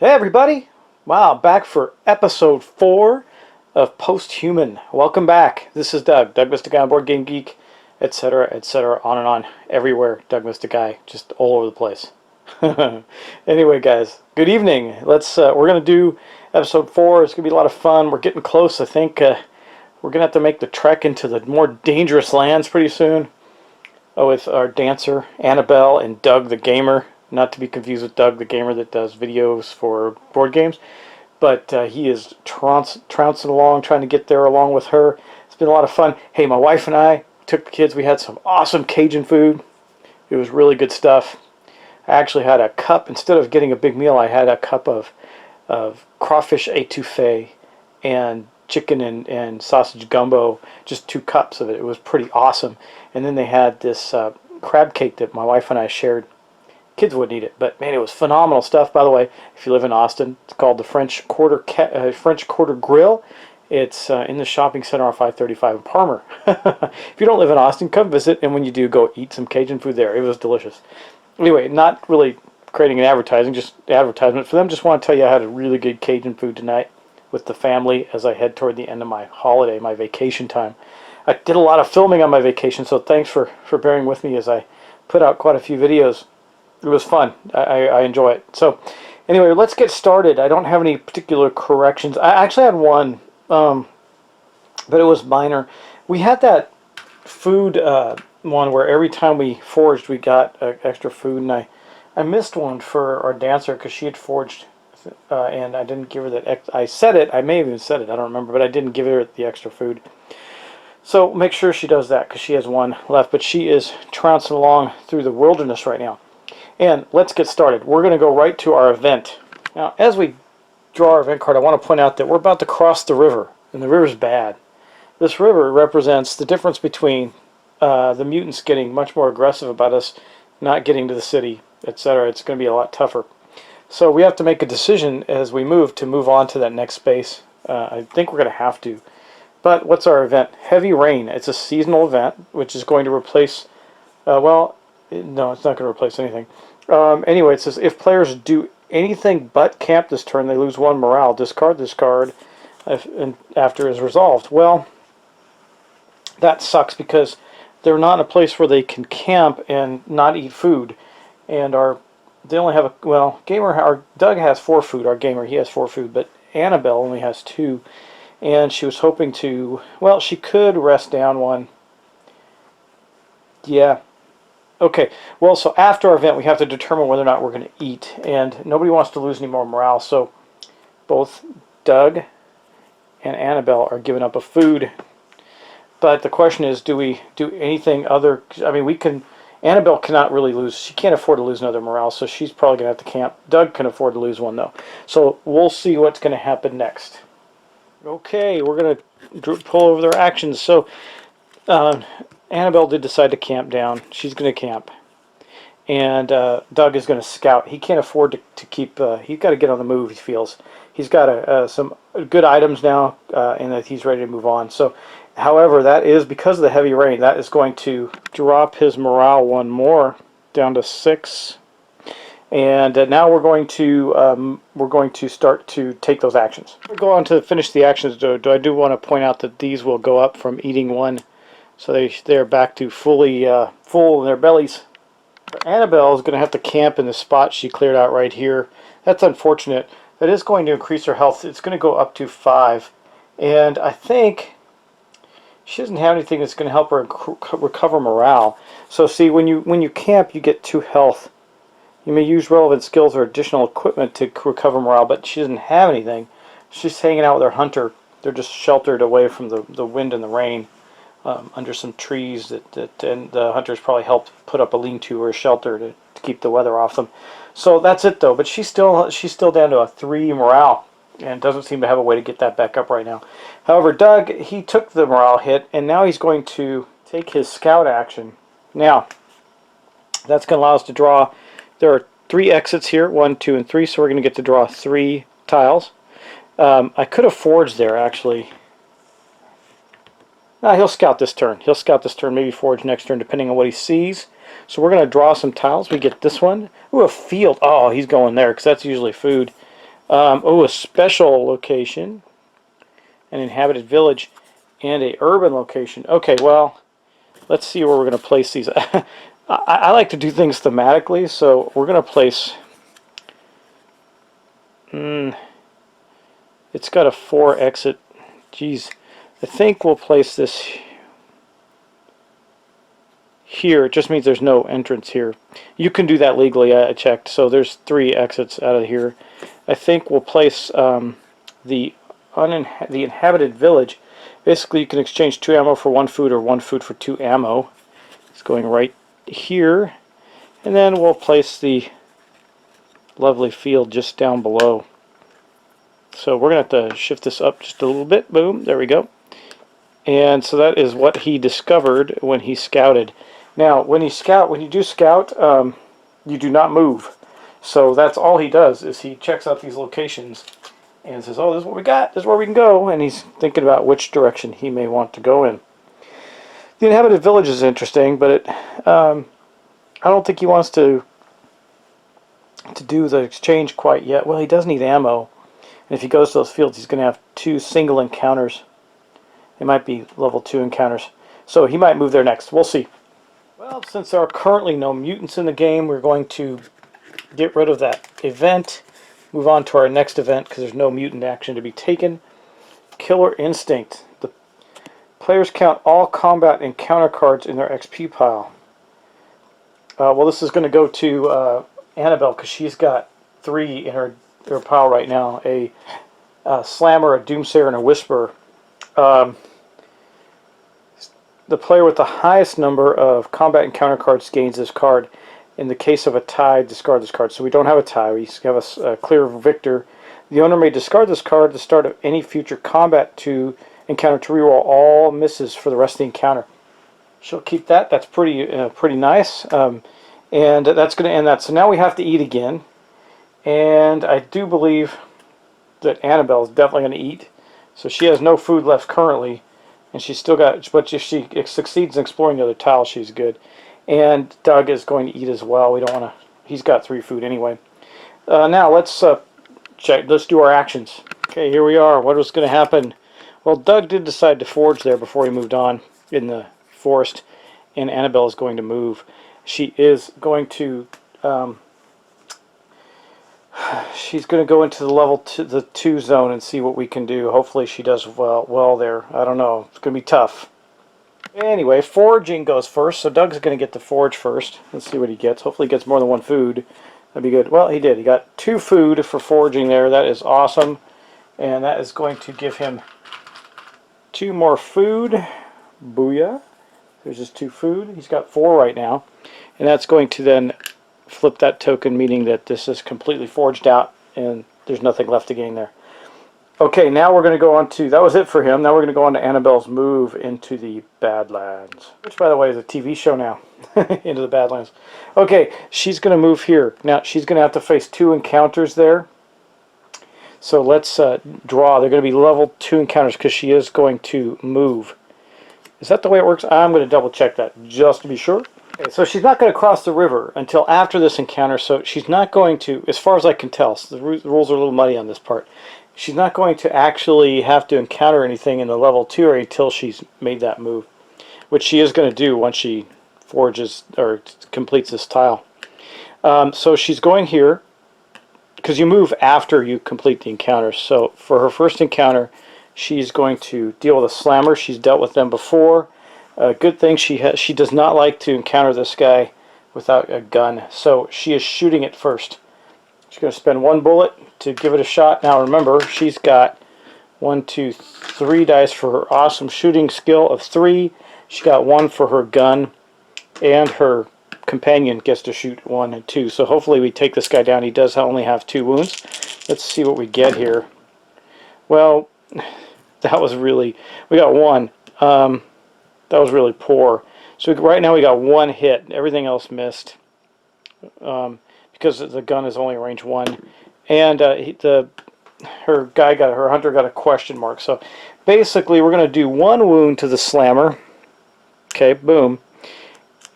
Hey everybody! Wow, back for episode 4 of Posthuman. Welcome back. This is Doug Mr. Guy on Board Game Geek, etc., etc., on and on, everywhere. Doug Mr. Guy, just all over the place. Anyway, guys, good evening. We're gonna do episode 4. It's gonna be a lot of fun. We're getting close. I think we're gonna have to make the trek into the more dangerous lands pretty soon. With our dancer Annabelle and Doug the gamer. Not to be confused with Doug the gamer that does videos for board games, but he is trouncing along, trying to get there along with her. It's been a lot of fun. Hey, my wife and I took the kids. We had some awesome Cajun food. It was really good stuff. I actually had a cup. Instead of getting a big meal, I had a cup of crawfish étouffée and chicken and sausage gumbo, just 2 cups of it. It was pretty awesome. And then they had this crab cake that my wife and I shared. Kids wouldn't eat it, but man, it was phenomenal stuff. By the way, if you live in Austin, it's called the French Quarter Grill. It's in the shopping center on 535 in Palmer. If you don't live in Austin, come visit, and when you do, go eat some Cajun food there. It was delicious. Anyway, not really creating an advertisement for them. Just want to tell you I had a really good Cajun food tonight with the family as I head toward the end of my holiday, my vacation time. I did a lot of filming on my vacation, so thanks for bearing with me as I put out quite a few videos. It was fun. I enjoy it. So anyway, let's get started. I don't have any particular corrections. I actually had one, but it was minor. We had that food one where every time we foraged, we got extra food, and I missed one for our dancer because she had foraged, and I didn't give her that. I said it. I may have even said it. I don't remember, but I didn't give her the extra food. So make sure she does that because she has one left, but she is trouncing along through the wilderness right now. And let's get started. We're going to go right to our event. Now, as we draw our event card, I want to point out that we're about to cross the river, and the river's bad. This river represents the difference between the mutants getting much more aggressive about us not getting to the city, etc. It's going to be a lot tougher. So we have to make a decision as we move on to that next space. I think we're going to have to. But what's our event? Heavy Rain. It's a seasonal event, which is going to replace, no, it's not going to replace anything. Anyway, it says, if players do anything but camp this turn, they lose 1 morale. Discard this card after is resolved. Well, that sucks because they're not in a place where they can camp and not eat food. And they only have Doug has 4 food, our gamer, he has 4 food, but Annabelle only has 2. And she was hoping to, well, she could rest down 1. Yeah. Okay, well, so after our event, we have to determine whether or not we're going to eat, and nobody wants to lose any more morale, so both Doug and Annabelle are giving up a food. But the question is, do we do anything other? I mean, Annabelle cannot really lose. She can't afford to lose another morale, so she's probably going to have to camp. Doug can afford to lose 1, though. So we'll see what's going to happen next. Okay, we're going to pull over their actions. So Annabelle did decide to camp down. She's going to camp. And Doug is going to scout. He can't afford to keep... he's got to get on the move, he feels. He's got some good items now, and that he's ready to move on. So, however, that is, because of the heavy rain, that is going to drop his morale 1 more, down to 6. And now we're going to start to take those actions. We'll go on to finish the actions. I do want to point out that these will go up from eating 1. So they're back to full in their bellies. Annabelle is going to have to camp in the spot she cleared out right here. That's unfortunate. That is going to increase her health. It's going to go up to 5. And I think she doesn't have anything that's going to help her recover morale. So see, when you camp, you get 2 health. You may use relevant skills or additional equipment to recover morale, but she doesn't have anything. She's hanging out with her hunter. They're just sheltered away from the wind and the rain. under some trees and the hunters probably helped put up a lean-to or a shelter to keep the weather off them. So that's it though. But she's still down to a 3 morale and doesn't seem to have a way to get that back up right now. However, Doug, he took the morale hit and now he's going to take his scout action. Now that's going to allow us to draw. There are 3 exits here, 1, 2, and 3. So we're going to get to draw 3 tiles. I could have forged there actually. He'll scout this turn. He'll scout this turn, maybe forge next turn, depending on what he sees. So we're going to draw some tiles. We get this one. Ooh, a field. Oh, he's going there, because that's usually food. Oh, a special location. An inhabited village. And a urban location. Okay, well, let's see where we're going to place these. I like to do things thematically, so we're going to place... it's got a 4 exit. Jeez. I think we'll place this here. It just means there's no entrance here. You can do that legally, I checked. So there's 3 exits out of here. I think we'll place the inhabited village. Basically, you can exchange 2 ammo for 1 food or 1 food for 2 ammo. It's going right here. And then we'll place the lovely field just down below. So we're going to have to shift this up just a little bit. Boom, there we go. And so that is what he discovered when he scouted. Now, when you do scout, you do not move. So that's all he does, is he checks out these locations and says, oh, this is what we got, this is where we can go, and he's thinking about which direction he may want to go in. The inhabited village is interesting, but I don't think he wants to do the exchange quite yet. Well, he does need ammo, and if he goes to those fields, he's going to have 2 single encounters. It might be level 2 encounters. So he might move there next. We'll see. Well, since there are currently no mutants in the game, we're going to get rid of that event. Move on to our next event because there's no mutant action to be taken. Killer Instinct. The players count all combat encounter cards in their XP pile. Well, this is going to go to Annabelle because she's got 3 in her pile right now. A Slammer, a Doomsayer, and a Whisperer. The player with the highest number of combat encounter cards gains this card. In the case of a tie, discard this card. So we don't have a tie. We have a clear victor. The owner may discard this card at the start of any future combat to encounter to reroll all misses for the rest of the encounter. She'll keep that. That's pretty nice. And that's going to end that. So now we have to eat again. And I do believe that Annabelle is definitely going to eat. So she has no food left currently, and she's still got, but if she succeeds in exploring the other tile, she's good. And Doug is going to eat as well. We don't want to, he's got 3 food anyway. Now let's do our actions. Okay, here we are. What was going to happen? Well, Doug did decide to forge there before he moved on in the forest, and Annabelle is going to move. She is going to she's going to go into the level the 2 zone and see what we can do. Hopefully she does well there. I don't know. It's going to be tough. Anyway, foraging goes first, so Doug's going to get to forage first. Let's see what he gets. Hopefully he gets more than 1 food. That'd be good. Well, he did. He got 2 food for foraging there. That is awesome. And that is going to give him 2 more food. Booyah. There's just 2 food. He's got 4 right now. And that's going to then flip that token, meaning that this is completely forged out and there's nothing left to gain there. Okay, now we're going to go on to, that was it for him. Now we're going to go on to Annabelle's move into the Badlands, which by the way is a TV show now, into the Badlands. Okay, she's going to move here. Now she's going to have to face 2 encounters there. So let's draw. They're going to be level 2 encounters because she is going to move. Is that the way it works? I'm going to double check that just to be sure. Okay, so she's not going to cross the river until after this encounter, so she's not going to, as far as I can tell, so the rules are a little muddy on this part, she's not going to actually have to encounter anything in the level 2 area until she's made that move, which she is going to do once she forges or completes this tile. So she's going here, because you move after you complete the encounter. So for her first encounter, she's going to deal with a Slammer. She's dealt with them before. Good thing she does not like to encounter this guy without a gun, so she is shooting it first. She's going to spend 1 bullet to give it a shot. Now remember, she's got 1, 2, 3 dice for her awesome shooting skill of 3, She got 1 for her gun, and her companion gets to shoot 1 and 2. So hopefully we take this guy down. He does only have 2 wounds. Let's see what we get here. Well, that was really... We got 1. That was really poor. So right now we got 1 hit. Everything else missed. Because the gun is only range 1. And her hunter got a question mark. So basically we're going to do 1 wound to the slammer. Okay, boom.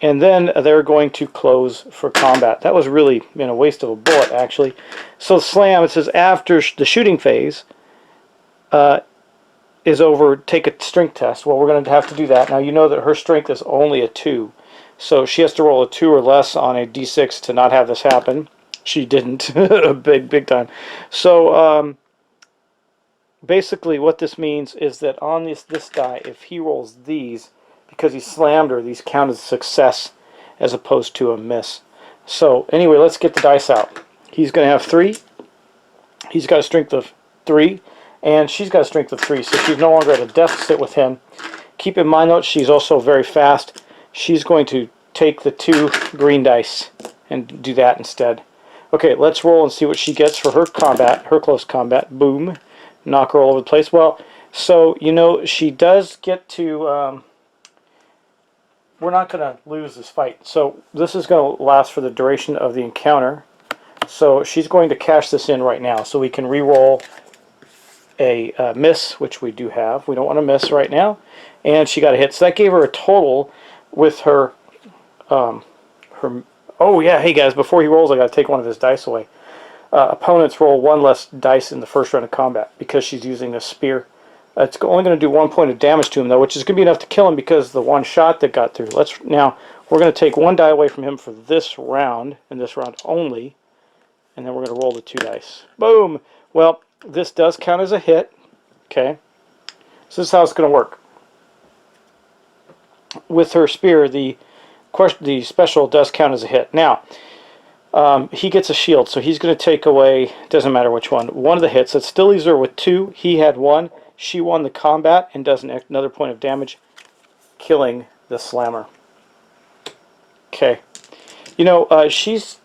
And then they're going to close for combat. That was really a waste of a bullet, actually. So slam, it says after the shooting phase is over, take a strength test. Well, we're going to have to do that. Now, you know that her strength is only a 2. So she has to roll a 2 or less on a d6 to not have this happen. She didn't. big time. So basically what this means is that on this die, if he rolls these, because he slammed her, these count as a success as opposed to a miss. So anyway, let's get the dice out. He's going to have 3. He's got a strength of 3, and she's got a strength of 3, so she's no longer at a deficit with him. Keep in mind, though, she's also very fast. She's going to take the 2 green dice and do that instead. Okay, let's roll and see what she gets for her combat, her close combat. Boom. Knock her all over the place. Well, so, she does get to... we're not going to lose this fight. So this is going to last for the duration of the encounter. So she's going to cash this in right now. So we can re-roll a miss, which we do have. We don't want to miss right now. And she got a hit. So that gave her a total with her... Oh yeah, hey guys, before he rolls I got to take one of his dice away. Opponents roll 1 less dice in the first round of combat because she's using this spear. It's only going to do 1 point of damage to him, though, which is going to be enough to kill him because the 1 shot that got through. Now, we're going to take 1 die away from him for this round, and this round only, and then we're going to roll the 2 dice. Boom! Well, this does count as a hit. Okay? So this is how it's going to work. With her spear, the special does count as a hit. Now, he gets a shield, so he's going to take away, doesn't matter which one of the hits. It still leaves her with 2. He had 1. She won the combat and does another point of damage, killing the slammer. Okay. She's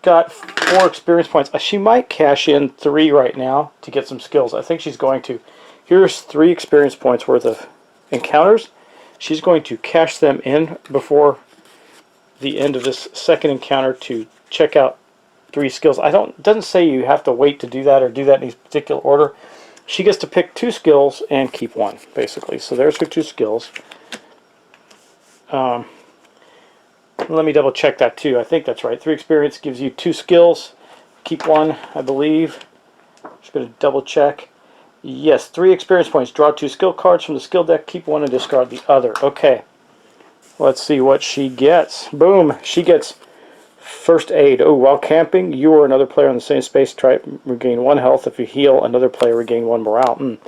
got 4 experience points. She might cash in 3 right now to get some skills. I think she's going to. Here's 3 experience points worth of encounters. She's going to cash them in before the end of this second encounter to check out 3 skills. It doesn't say you have to wait to do that or do that in any particular order. She gets to pick 2 skills and keep 1, basically. So there's her 2 skills. Let me double check that too. I think that's right. 3 experience gives you 2 skills. Keep 1, I believe. Just going to double check. Yes, 3 experience points. Draw 2 skill cards from the skill deck. Keep 1 and discard the other. Okay. Let's see what she gets. Boom. She gets first aid. Oh, while camping, you or another player on the same space try to regain 1 health. If you heal, another player regain 1 morale.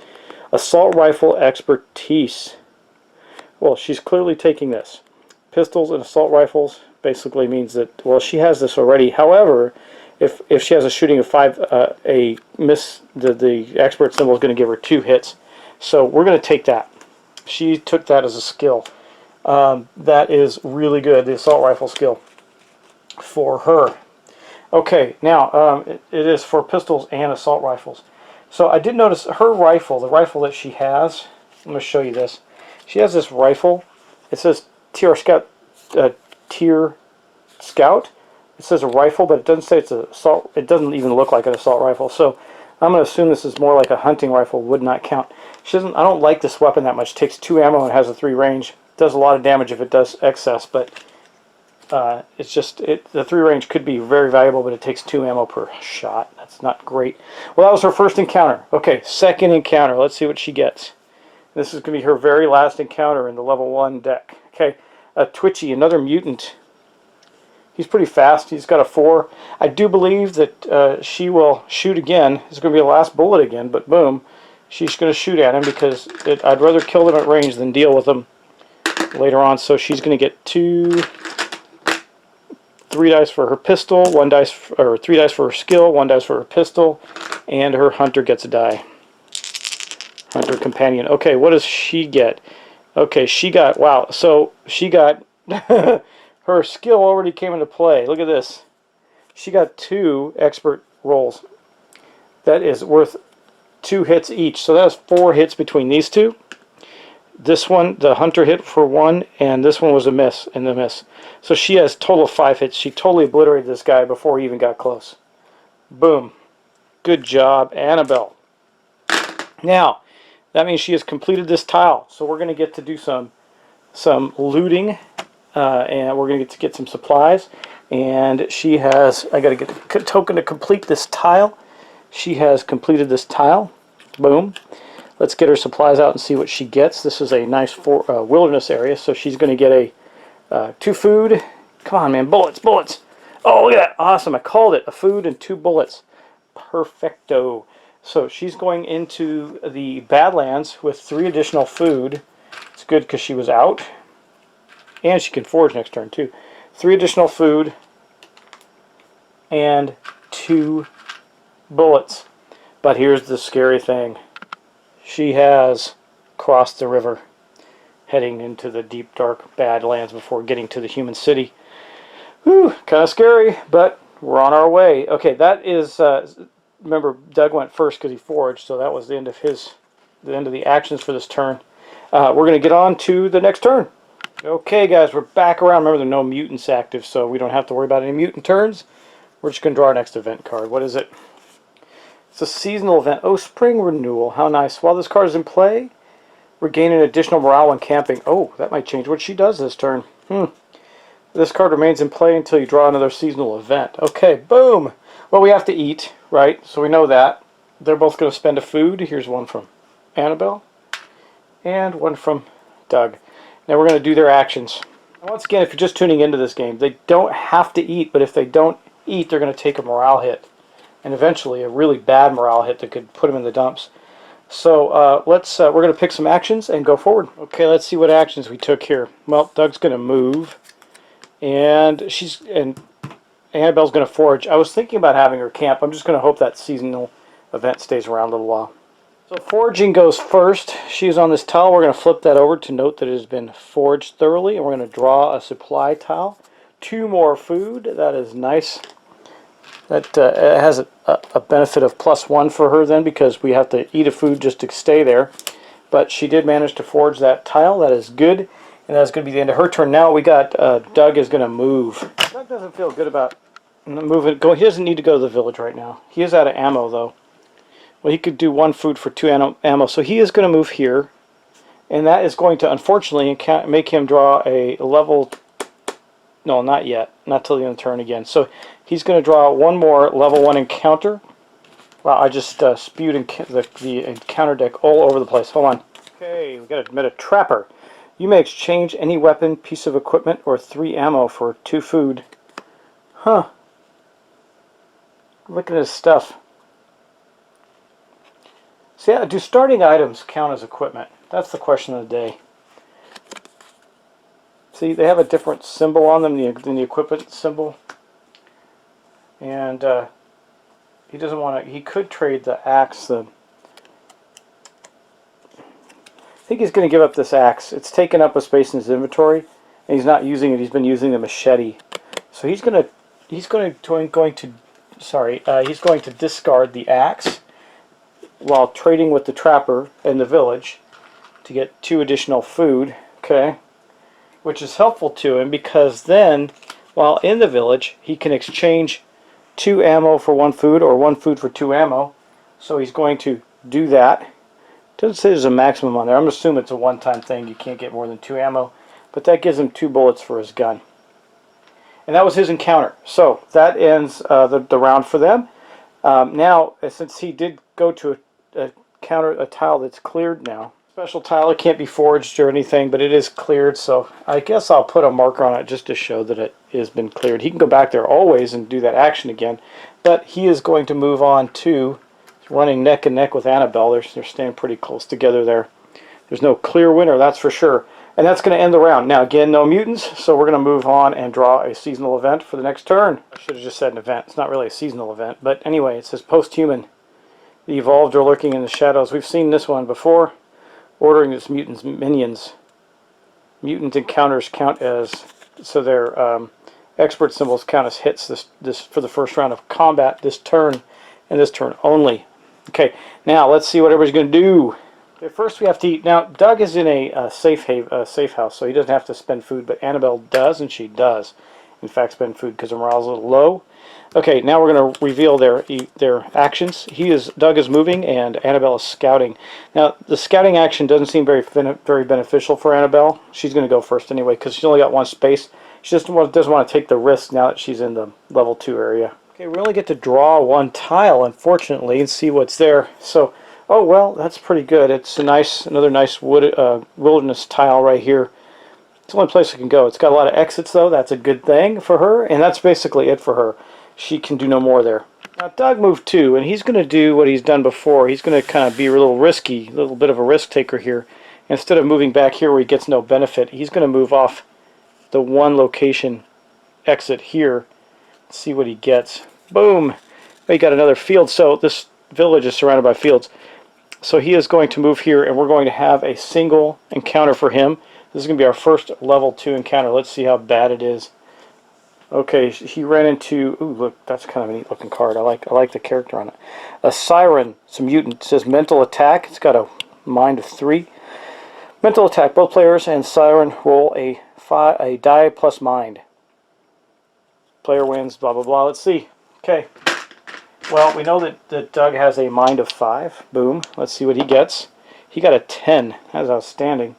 Assault rifle expertise. Well, she's clearly taking this. Pistols and assault rifles basically means that, well, she has this already. However, if she has a shooting of 5, a miss, the expert symbol is going to give her 2 hits. So we're going to take that. She took that as a skill. That is really good, the assault rifle skill for her. Okay, now it is for pistols and assault rifles. So I did notice her rifle, the rifle that she has. I'm going to show you this. She has this rifle. It says Tier Scout. It says a rifle, but it doesn't say it's an assault. It doesn't even look like an assault rifle. So I'm going to assume this is more like a hunting rifle. Would not count. She doesn't. I don't like this weapon that much. It takes 2 ammo and has a 3 range. Does a lot of damage if it does excess, but it's just the 3 range could be very valuable, but it takes 2 ammo per shot. That's not great. Well, that was her first encounter. Okay, second encounter. Let's see what she gets. This is going to be her very last encounter in the level 1 deck. Okay, Twitchy, another mutant. He's pretty fast. He's got a 4. I do believe that she will shoot again. It's going to be the last bullet again, but boom. She's going to shoot at him because I'd rather kill them at range than deal with them later on. So she's going to get 3 dice for her pistol, 1 dice, or 3 dice for her skill, 1 dice for her pistol, and her hunter gets a die. Hunter companion. Okay, what does she get? Okay, she got, wow, so she got, her skill already came into play. Look at this. She got 2 expert rolls. That is worth 2 hits each. So that's 4 hits between these two. This one, the hunter hit for 1, and this one was a miss, and the miss. So she has total of 5 hits. She totally obliterated this guy before he even got close. Boom. Good job, Annabelle. Now, that means she has completed this tile. So we're going to get to do some looting, and we're going to get some supplies. And she has, I got to get a token to complete this tile. She has completed this tile. Boom. Let's get her supplies out and see what she gets. This is a nice wilderness area, so she's going to get a 2 food. Come on, man, bullets, bullets. Oh, look at that. Awesome. I called it. A food and 2 bullets. Perfecto. So she's going into the Badlands with 3 additional food. It's good because she was out. And she can forage next turn, too. 3 additional food and 2 bullets. But here's the scary thing. She has crossed the river, heading into the deep, dark Badlands before getting to the human city. Whew, kind of scary, but we're on our way. Okay, that is, remember, Doug went first because he foraged, so that was the end of the actions for this turn. We're going to get on to the next turn. Okay, guys, we're back around. Remember, there are no mutants active, so we don't have to worry about any mutant turns. We're just going to draw our next event card. What is it? It's a seasonal event. Oh, Spring Renewal. How nice. While this card is in play, regain an additional morale when camping. Oh, that might change what she does this turn. This card remains in play until you draw another seasonal event. Okay, boom. Well, we have to eat, right? So we know that. They're both going to spend a food. Here's one from Annabelle and one from Doug. Now we're going to do their actions. And once again, if you're just tuning into this game, they don't have to eat, but if they don't eat, they're going to take a morale hit. And eventually a really bad morale hit that could put them in the dumps. So we're going to pick some actions and go forward. Okay, let's see what actions we took here. Well, Doug's going to move, and Annabelle's going to forage. I was thinking about having her camp. I'm just going to hope that seasonal event stays around a little while. So foraging goes first. She's on this tile. We're going to flip that over to note that it has been foraged thoroughly, and we're going to draw a supply tile. 2 more food. That is nice. That has a benefit of +1 for her then, because we have to eat a food just to stay there. But she did manage to forge that tile. That is good. And that's going to be the end of her turn. Now we got Doug is going to move. Doug doesn't feel good about moving. He doesn't need to go to the village right now. He is out of ammo, though. Well, he could do 1 food for 2 ammo. So he is going to move here. And that is going to, unfortunately, make him draw a level... No, not yet. Not till the end of the turn again. So he's going to draw 1 more level 1 encounter. Wow, I just spewed the encounter deck all over the place. Hold on. Okay, we got a trapper. You may exchange any weapon, piece of equipment, or 3 ammo for 2 food. Huh. Look at his stuff. So, do starting items count as equipment? That's the question of the day. See, they have a different symbol on them than the equipment symbol. And he doesn't want to... He could trade the axe. I think he's going to give up this axe. It's taken up a space in his inventory, and he's not using it. He's been using the machete. So he's going to discard the axe while trading with the trapper in the village to get 2 additional food. Okay. Which is helpful to him, because then, while in the village, he can exchange 2 ammo for 1 food, or 1 food for 2 ammo. So he's going to do that. Doesn't say there's a maximum on there. I'm assuming it's a one-time thing. You can't get more than 2 ammo. But that gives him 2 bullets for his gun. And that was his encounter. So that ends the round for them. Now, since he did go to a tile that's cleared now, special tile, it can't be forged or anything, but it is cleared, so I guess I'll put a marker on it just to show that it has been cleared. He can go back there always and do that action again, but he is going to move on to running neck and neck with Annabelle. They're staying pretty close together there. There's no clear winner, that's for sure. And that's going to end the round. Now, again, no mutants, so we're going to move on and draw a seasonal event for the next turn. I should have just said an event. It's not really a seasonal event, but anyway, it says Posthuman. The evolved are lurking in the shadows. We've seen this one before. Ordering its mutants' minions mutant encounters count as, so their expert symbols count as hits this for the first round of combat this turn, and this turn only. Okay, now let's see what everybody's going to do. Okay, first we have to eat. Now Doug is in a safe house, so he doesn't have to spend food, but Annabelle does, and she does, in fact, spend food because her morale's a little low. Okay, now we're going to reveal their actions. Doug is moving, and Annabelle is scouting. Now the scouting action doesn't seem very beneficial for Annabelle. She's going to go first anyway because she's only got one space. She just doesn't want to take the risk now that she's in the level 2 area. Okay, we only get to draw one tile, unfortunately, and see what's there. So, oh well, that's pretty good. It's another nice wilderness tile right here. It's the only place it can go. It's got a lot of exits, though. That's a good thing for her, and that's basically it for her. She can do no more there. Now, Doug moved too, and he's going to do what he's done before. He's going to kind of be a little risky, a little bit of a risk taker here. Instead of moving back here where he gets no benefit, he's going to move off the one location exit here. See what he gets. Boom! He got another field. So this village is surrounded by fields. So he is going to move here, and we're going to have a single encounter for him. This is going to be our first level 2 encounter. Let's see how bad it is. Okay, he ran into. Ooh, look, that's kind of a neat looking card. I like the character on it. A siren, some mutant. It says mental attack. It's got a mind of 3. Mental attack. Both players and siren roll a die plus mind. Player wins. Blah blah blah. Let's see. Okay. Well, we know that Doug has a mind of 5. Boom. Let's see what he gets. He got a 10. That's outstanding.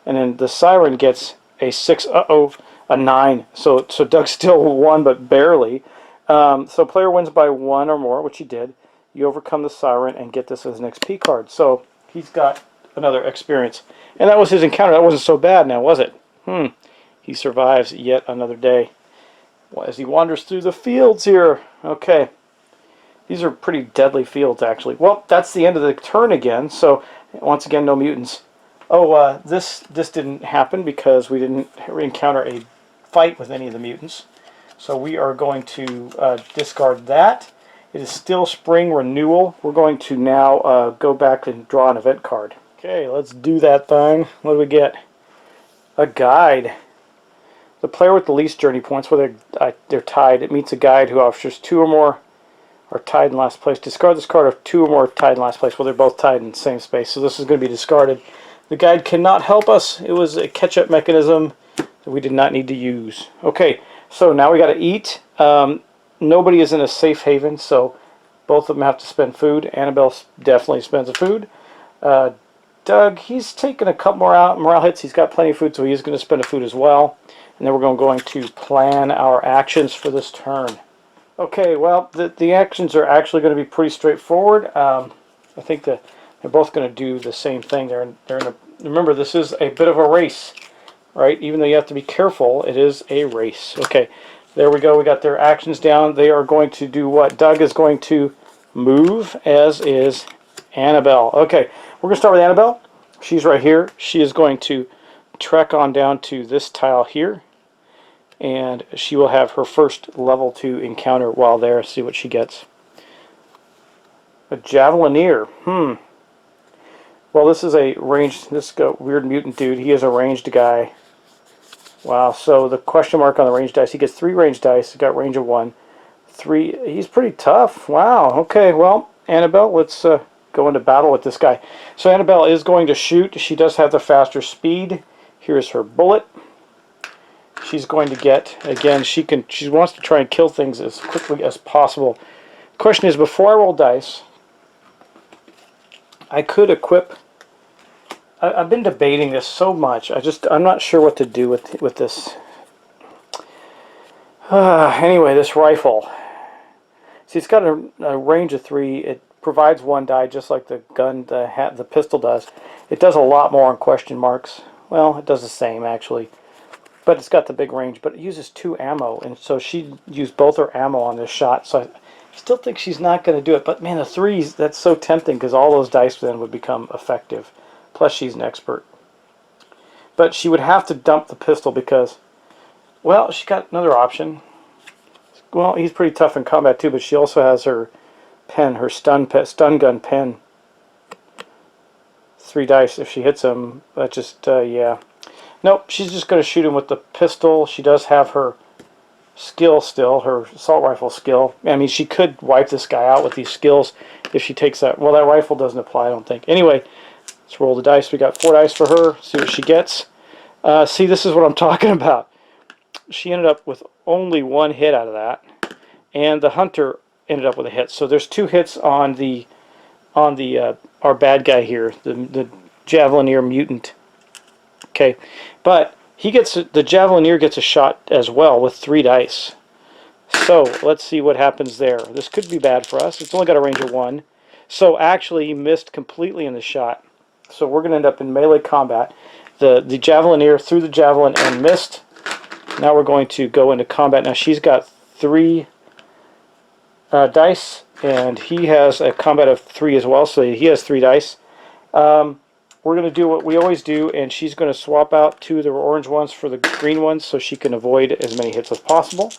And then the siren gets a 6. Uh-oh. A 9. So Doug still won, but barely. So player wins by 1 or more, which he did. You overcome the siren and get this as an XP card. So he's got another experience. And that was his encounter. That wasn't so bad now, was it? He survives yet another day. Well, as he wanders through the fields here. Okay. These are pretty deadly fields, actually. Well, that's the end of the turn again. So, once again, no mutants. Oh, this didn't happen because we didn't encounter a fight with any of the mutants. So we are going to discard that. It is still spring renewal. We're going to now go back and draw an event card. Okay, let's do that thing. What do we get? A guide. The player with the least journey points, where they're tied, it meets a guide who offers 2 or more are tied in last place. Discard this card if 2 or more are tied in last place. Well, they're both tied in the same space, so this is going to be discarded. The guide cannot help us. It was a catch-up mechanism that we did not need to use. Okay, so now we got to eat. Nobody is in a safe haven, so both of them have to spend food. Annabelle definitely spends the food. Doug, he's taken a couple more morale hits. He's got plenty of food, so he's going to spend the food as well. And then we're going to plan our actions for this turn. Okay, well, the actions are actually going to be pretty straightforward. I think that they're both going to do the same thing. Remember, this is a bit of a race, right? Even though you have to be careful, it is a race. Okay, there we go. We got their actions down. They are going to do what? Doug is going to move, as is Annabelle. Okay, we're going to start with Annabelle. She's right here. She is going to trek on down to this tile here, and she will have her first level 2 encounter while there. See what she gets. A Javelineer. Well, this is a ranged, weird mutant dude. He is a ranged guy. Wow, so the question mark on the ranged dice. He gets 3 ranged dice. He's got range of 1. 3, he's pretty tough. Wow, okay, well, Annabelle, let's go into battle with this guy. So Annabelle is going to shoot. She does have the faster speed. Here's her bullet. She's going to get, again, she wants to try and kill things as quickly as possible. Question is, before I roll dice, I could equip. I've been debating this so much. I'm not sure what to do with this. Anyway, this rifle. See, it's got a range of 3. It provides 1 die, just like the gun, the pistol does. It does a lot more on question marks. Well, it does the same actually, but it's got the big range. But it uses 2 ammo, and so she used both her ammo on this shot. So I still think she's not going to do it. But man, the 3s, that's so tempting because all those dice then would become effective. Plus, she's an expert. But she would have to dump the pistol because, well, she got another option. Well, he's pretty tough in combat too, but she also has her pen, her stun gun pen. 3 dice if she hits him. That just, yeah. Nope, she's just going to shoot him with the pistol. She does have her skill still, her assault rifle skill. I mean, she could wipe this guy out with these skills if she takes that. Well, that rifle doesn't apply, I don't think. Anyway, let's roll the dice. We got 4 dice for her. See what she gets. See, this is what I'm talking about. She ended up with only 1 hit out of that, and the hunter ended up with a hit. So there's 2 hits on the our bad guy here, the Javelineer mutant. Okay, but he gets the Javelineer gets a shot as well with 3 dice. So let's see what happens there. This could be bad for us. It's only got a range of 1. So actually, he missed completely in the shot. So we're going to end up in melee combat. The Javelineer threw the javelin and missed. Now we're going to go into combat. Now she's got 3 dice, and he has a combat of 3 as well. So he has 3 dice. We're going to do what we always do, and she's going to swap out 2 of the orange ones for the green ones so she can avoid as many hits as possible.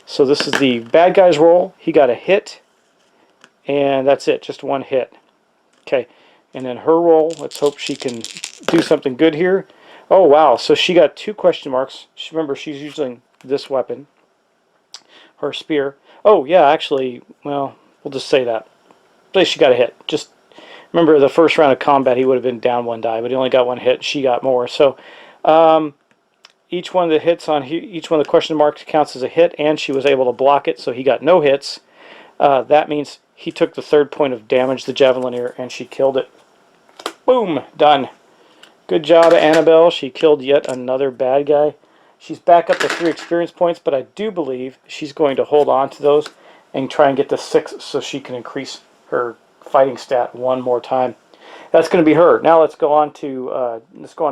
So this is the bad guy's roll. He got a hit, and that's it, just 1 hit. Okay, and then her roll, let's hope she can do something good here. Oh, wow, so she got 2 question marks. Remember, she's using this weapon, her spear. Oh, yeah, actually, well, we'll just say that. At least she got a hit. Just remember, the first round of combat, he would have been down 1 die, but he only got 1 hit. She got more. So each one of the hits on each one of the question marks counts as a hit, and she was able to block it, so he got no hits. That means he took the 3rd point of damage, the Javelineer, and she killed it. Boom! Done. Good job, Annabelle. She killed yet another bad guy. She's back up to 3 experience points, but I do believe she's going to hold on to those and try and get to 6 so she can increase her fighting stat 1 more time. That's going to be her. Now let's go on to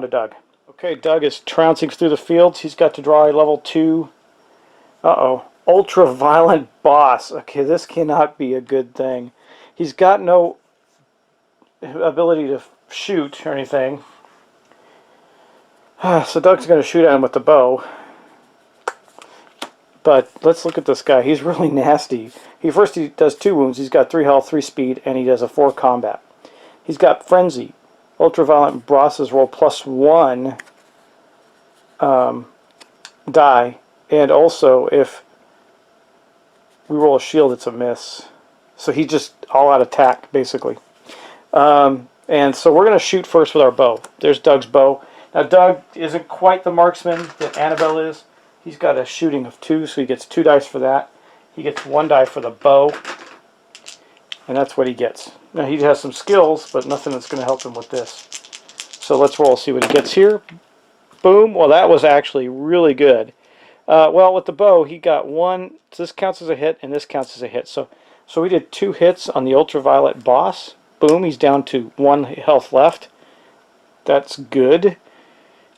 Doug. Okay, Doug is trouncing through the fields. He's got to draw a level 2. Ultra-violent boss. Okay, this cannot be a good thing. He's got no ability to shoot or anything. So Doug's going to shoot at him with the bow. But let's look at this guy. He's really nasty. He does 2 wounds. He's got 3 health, 3 speed, and he does a 4 combat. He's got Frenzy. Ultraviolent bosses roll +1 die. And also, if we roll a shield, it's a miss. So he's just all-out attack, basically. And so we're going to shoot first with our bow. There's Doug's bow. Now, Doug isn't quite the marksman that Annabelle is. He's got a shooting of 2, so he gets 2 dice for that. He gets 1 die for the bow, and that's what he gets. Now, he has some skills, but nothing that's going to help him with this. So let's roll, see what he gets here. Boom. Well, that was actually really good. Well, with the bow, he got 1. So this counts as a hit, and this counts as a hit. So we did 2 hits on the ultraviolet boss. Boom, he's down to 1 health left. That's good.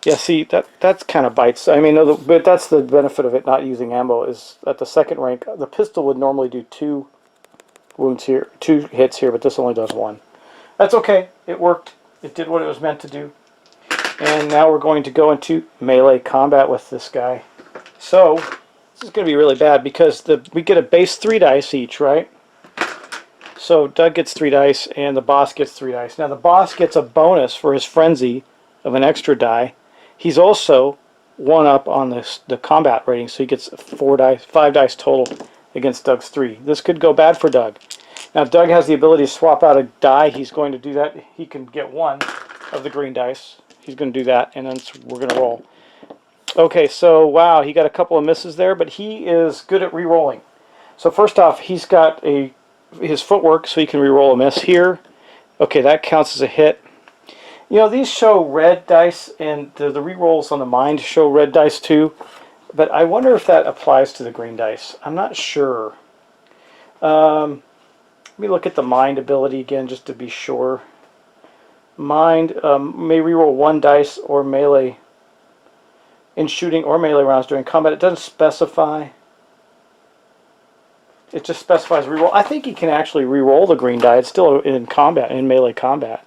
Yeah, see, that's kind of bites. I mean, but that's the benefit of it not using ammo, is at the 2nd rank, the pistol would normally do 2 wounds here, 2 hits here, but this only does 1. That's okay. It worked. It did what it was meant to do. And now we're going to go into melee combat with this guy. So, this is going to be really bad because we get a base 3 dice each, right? So Doug gets 3 dice, and the boss gets 3 dice. Now the boss gets a bonus for his frenzy of an extra die. He's also 1 up on the combat rating, so he gets 5 dice total against Doug's 3. This could go bad for Doug. Now if Doug has the ability to swap out a die, he's going to do that. He can get 1 of the green dice. He's going to do that, and then we're going to roll. Okay, so wow, he got a couple of misses there, but he is good at re-rolling. So first off, he's got his footwork, so he can re-roll a miss here. Okay, that counts as a hit. You know, these show red dice, and the re-rolls on the mind show red dice too, but I wonder if that applies to the green dice. I'm not sure. Let me look at the mind ability again just to be sure. Mind may re-roll 1 dice or melee in shooting or melee rounds during combat. It doesn't specify. It just specifies re-roll. I think he can actually re-roll the green die. It's still in combat, in melee combat.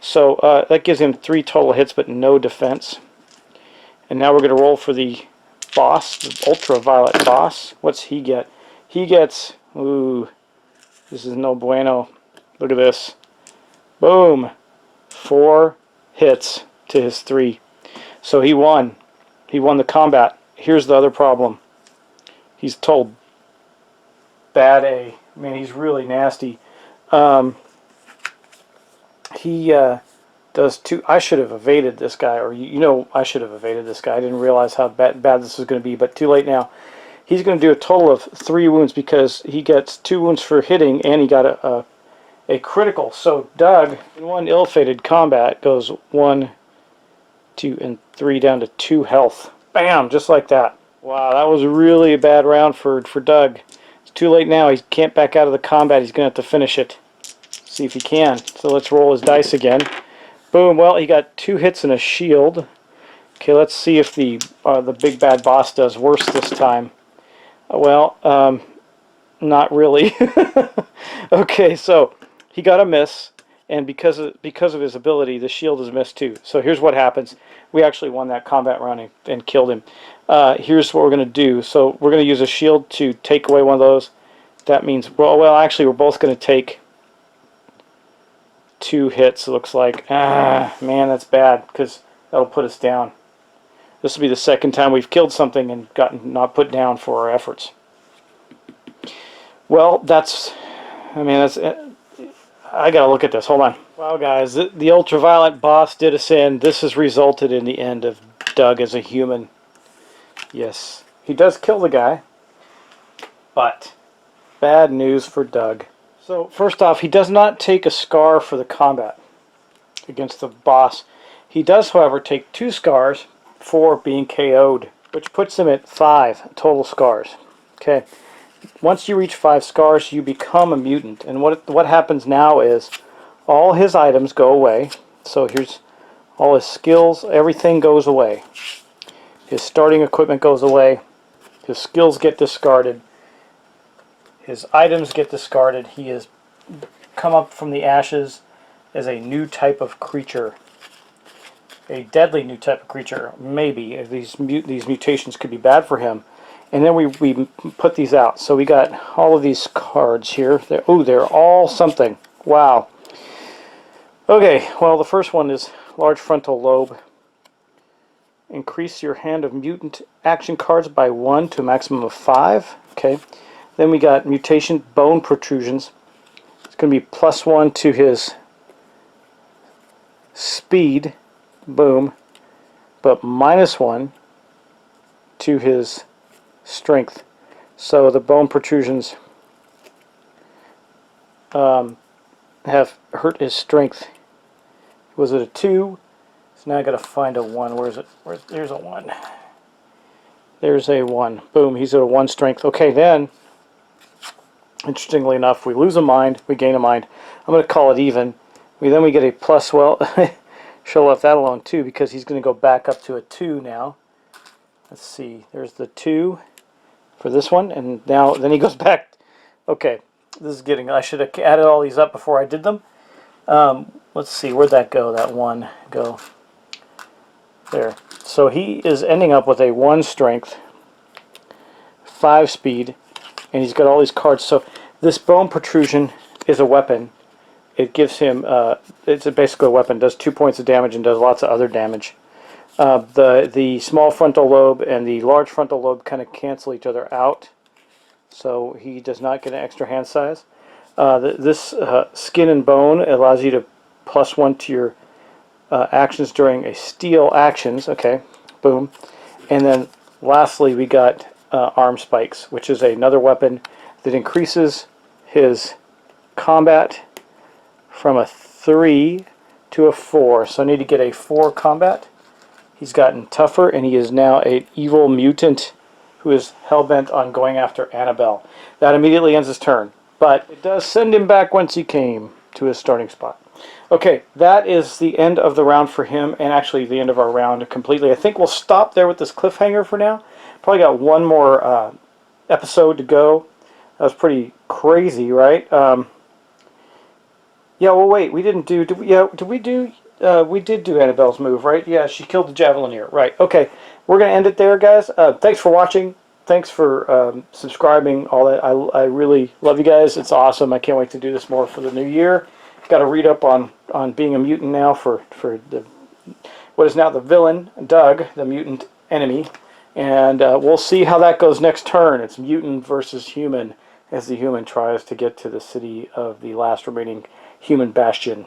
So that gives him 3 total hits, but no defense. And now we're going to roll for the boss, the ultraviolet boss. What's he get? He gets, ooh, this is no bueno. Look at this. Boom. 4 hits to his 3. So he won. He won the combat. Here's the other problem. He's told bad A. I mean, he's really nasty. He does two. I should have evaded this guy, or I should have evaded this guy. I didn't realize how bad this was going to be, but too late now. He's going to do a total of 3 wounds because he gets 2 wounds for hitting, and he got a critical. So Doug, in one ill-fated combat, goes 1, 2, and 3 down to 2 health. Bam! Just like that. Wow, that was really a bad round for Doug. It's too late now. He can't back out of the combat. He's going to have to finish it. See if he can. So let's roll his dice again. Boom. Well, he got 2 hits and a shield. Okay, let's see if the big bad boss does worse this time. Well, not really. Okay, so he got a miss, and because of his ability, the shield is missed too. So here's what happens. We actually won that combat round and killed him. Here's what we're going to do. So we're going to use a shield to take away one of those. That means, well, actually, we're both going to take 2 hits, it looks like. Man, that's bad, because that'll put us down. This will be the second time we've killed something and gotten not put down for our efforts. Well, I gotta look at this. Hold on. Wow, guys, the ultraviolet boss did us in. This has resulted in the end of Doug as a human. Yes, he does kill the guy, but bad news for Doug. So, first off, he does not take a scar for the combat against the boss. He does, however, take 2 scars for being KO'd, which puts him at 5 total scars. Okay. Once you reach 5 scars, you become a mutant. And what happens now is all his items go away. So here's all his skills. Everything goes away. His starting equipment goes away. His skills get discarded. His items get discarded. He has come up from the ashes as a new type of creature. A deadly new type of creature. Maybe. These mutations could be bad for him. And then we put these out. So we got all of these cards here. They're all something. Wow. Okay, well, the first one is large frontal lobe. Increase your hand of mutant action cards by 1 to a maximum of 5. Okay. Then we got mutation bone protrusions. It's going to be +1 to his speed. Boom. But -1 to his strength. So the bone protrusions have hurt his strength. Was it a 2? So now I got to find a 1. Where is it? There's a 1. There's a 1. Boom. He's at a 1 strength. Okay, then, interestingly enough, we lose a mind, we gain a mind. I'm going to call it even. Then we get a plus. Well, should have left that alone too, because he's going to go back up to a 2 now. Let's see. There's the 2 for this one, and now then he goes back. Okay, this is getting. I should have added all these up before I did them. Let's see, where'd that go? That 1 go there. So he is ending up with a 1 strength, 5 speed, and he's got all these cards. So this bone protrusion is a weapon. It gives him. It's basically a weapon. Does 2 points of damage and does lots of other damage. The small frontal lobe and the large frontal lobe kind of cancel each other out, so he does not get an extra hand size. This skin and bone allows you to +1 to your actions during a steal actions. Okay, boom. And then lastly we got arm spikes, which is another weapon that increases his combat from a 3 to a 4. So I need to get a 4 combat. He's gotten tougher, and he is now an evil mutant who is hell-bent on going after Annabelle. That immediately ends his turn, but it does send him back whence he came, to his starting spot. Okay, that is the end of the round for him, and actually the end of our round completely. I think we'll stop there with this cliffhanger for now. Probably got one more episode to go. That was pretty crazy, right? Yeah, well, wait, we didn't do... we did do Annabelle's move, right? Yeah, she killed the Javelineer. Right, okay. We're going to end it there, guys. Thanks for watching. Thanks for subscribing, all that. I really love you guys. It's awesome. I can't wait to do this more for the new year. Got to read up on being a mutant now for the what is now the villain, Doug, the mutant enemy. And we'll see how that goes next turn. It's mutant versus human as the human tries to get to the city of the last remaining human bastion.